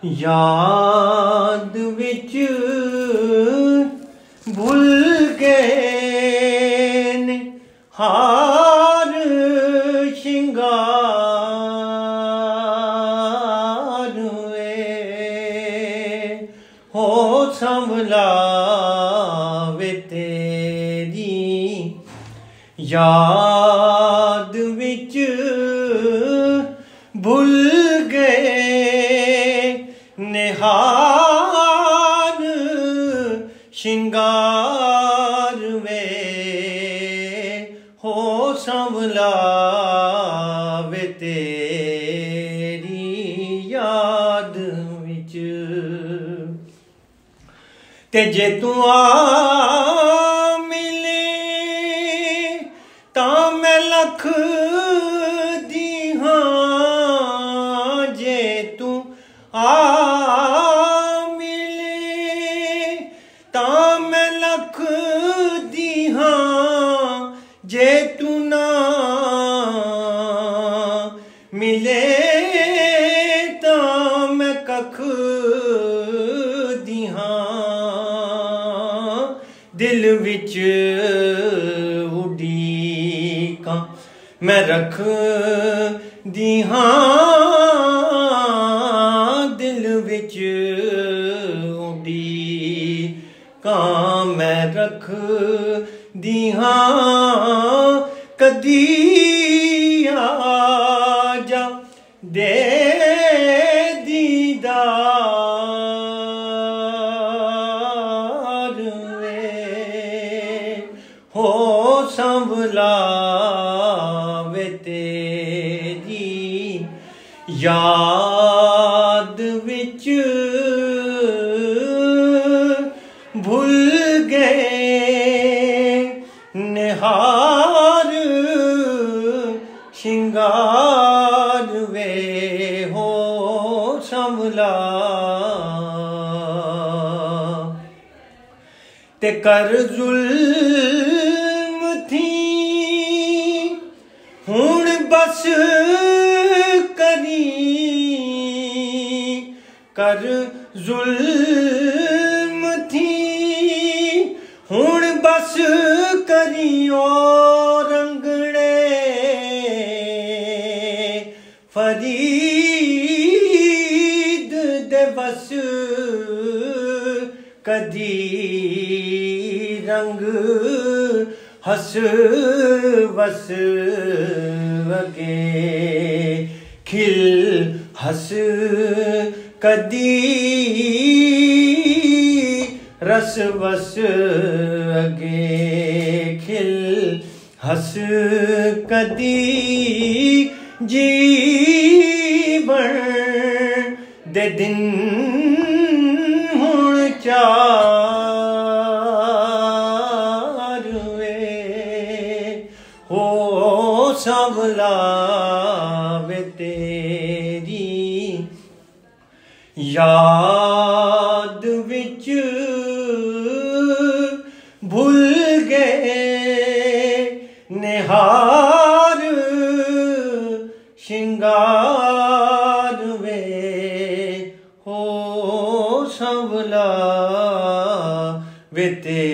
याद विच भुल गए ने हार शिंगार वे हो संभला वे तेरी याद विच भुल गए निहार शिंगार वे हो संभला वे तेरी याद विच ते जे तू आ मिले तां मैं लख दी हां जे तू आ मिले तां मैं लख दी हां जे तू ना मिले तां मैं कख दी हां दिल विच उड़ीकां मैं रख दी हां दिल विच उड़ीकां मैं रख दी हां कदी आ जा दे दीदार वे हो संभला वे तेरी याद विच भुल गए निहार शिंगार वे हो संभला ते कर जुल्म थी हुण बस करी कर जुल्म थी हुण बस करी ओ रंगड़े फरीद दे बस कदी रंग हस वस वगे खिल हस कदी रस वस अगे खिल हस कदी जीवन दे दिन हुण चार वे हो संभला वे तेरी याद विच भुल गए निहार शिंगार वे हो संभला वे तेरी